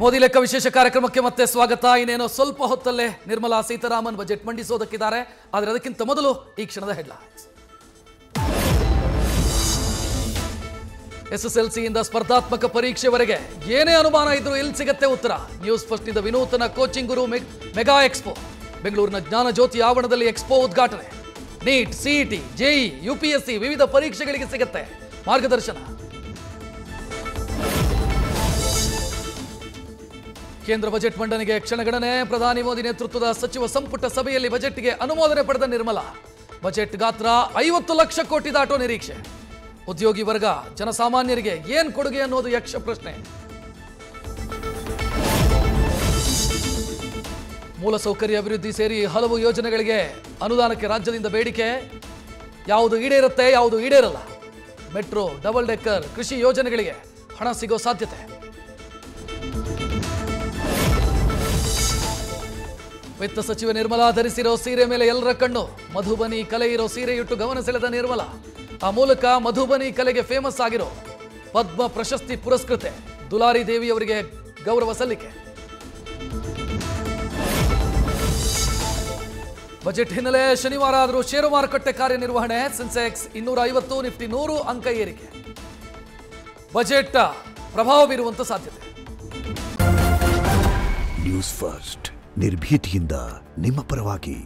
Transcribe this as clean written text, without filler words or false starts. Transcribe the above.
ಮೋದಿ ಲೆಕ್ಕ ವಿಶೇಷ ಕಾರ್ಯಕ್ರಮಕ್ಕೆ ಮತ್ತೆ ಸ್ವಾಗತ. ಇನ್ನೇನೋ ಸ್ವಲ್ಪ ಹೊತ್ತಲ್ಲೇ ನಿರ್ಮಲಾ ಸೀತಾರಾಮನ್ ಬಜೆಟ್ ಮಂಡಿಸೋದಕ್ಕಿದ್ದಾರೆ. ಆದರೆ ಅದಕ್ಕಿಂತ ಮೊದಲು ಈ ಕ್ಷಣದ ಹೆಡ್ಲೈನ್ಸ್. SSLC ಇಂದ ಸ್ಪರ್ಧಾತ್ಮಕ ಪರೀಕ್ಷೆವರೆಗೆ ಏನೇ ಅನುಮಾನ ಇದ್ರೂ ಇಲ್ಲಿ ಸಿಗತ್ತೆ ಉತ್ತರ. ನ್ಯೂಸ್ ಫಸ್ಟ್ ನಿಂದ ವಿನೂತನ ಕೋಚಿಂಗ್ ಗುರು ಮೆಗಾ ಎಕ್ಸ್ಪೋ. ಬೆಂಗಳೂರಿನ ಜ್ಞಾನ ಜ್ಯೋತಿ ಆವರಣದಲ್ಲಿ ಎಕ್ಸ್ಪೋ ಉದ್ಘಾಟನೆ. ನೀಟ್, CET, JEE, UPSC ವಿವಿಧ ಪರೀಕ್ಷೆಗಳಿಗೆ ಸಿಗತ್ತೆ ಮಾರ್ಗದರ್ಶನ. ಕೇಂದ್ರ ಬಜೆಟ್ ಮಂಡನೆಗೆ ಕ್ಷಣಗಣನೆ. ಪ್ರಧಾನಿ ಮೋದಿ ನೇತೃತ್ವದ ಸಚಿವ ಸಂಪುಟ ಸಭೆಯಲ್ಲಿ ಬಜೆಟ್ಗೆ ಅನುಮೋದನೆ ಪಡೆದ ನಿರ್ಮಲಾ. ಬಜೆಟ್ ಗಾತ್ರ 50 ಲಕ್ಷ ಕೋಟಿ ದಾಟೋ ನಿರೀಕ್ಷೆ. ಉದ್ಯೋಗಿ ವರ್ಗ, ಜನಸಾಮಾನ್ಯರಿಗೆ ಏನ್ ಕೊಡುಗೆ ಅನ್ನೋದು ಯಕ್ಷ ಪ್ರಶ್ನೆ. ಮೂಲಸೌಕರ್ಯ ಅಭಿವೃದ್ಧಿ ಸೇರಿ ಹಲವು ಯೋಜನೆಗಳಿಗೆ ಅನುದಾನಕ್ಕೆ ರಾಜ್ಯದಿಂದ ಬೇಡಿಕೆ. ಯಾವುದು ಈಡೇರುತ್ತೆ, ಯಾವುದು ಈಡೇರಲ್ಲ. ಮೆಟ್ರೋ, ಡಬಲ್ ಡೆಕ್ಕರ್, ಕೃಷಿ ಯೋಜನೆಗಳಿಗೆ ಹಣ ಸಿಗೋ ಸಾಧ್ಯತೆ. ವಿತ್ತ ಸಚಿವ ನಿರ್ಮಲಾ ಧರಿಸಿರೋ ಸೀರೆ ಮೇಲೆ ಎಲ್ಲರ ಕಣ್ಣು. ಮಧುಬನಿ ಕಲೆ ಇರೋ ಸೀರೆಯುಟ್ಟು ಗಮನ ಸೆಳೆದ ನಿರ್ಮಲಾ. ಆ ಮೂಲಕ ಮಧುಬನಿ ಕಲೆಗೆ ಫೇಮಸ್ ಆಗಿರೋ ಪದ್ಮ ಪ್ರಶಸ್ತಿ ಪುರಸ್ಕೃತೆ ದುಲಾರಿ ದೇವಿ ಅವರಿಗೆ ಗೌರವ ಸಲ್ಲಿಕೆ. ಬಜೆಟ್ ಹಿನ್ನೆಲೆ ಶನಿವಾರ ಆದರೂ ಷೇರು ಮಾರುಕಟ್ಟೆ ಕಾರ್ಯನಿರ್ವಹಣೆ. ಸೆನ್ಸೆಕ್ಸ್ 250, ನಿಫ್ಟಿ 100 ಅಂಕ ಏರಿಕೆ. ಬಜೆಟ್ ಪ್ರಭಾವ ಬೀರುವಂತ ಸಾಧ್ಯತೆ. ನ್ಯೂಸ್ ಫಸ್ಟ್ ನಿರ್ಭೀತಿಯಿಂದ ನಿಮ್ಮ ಪರವಾಗಿ.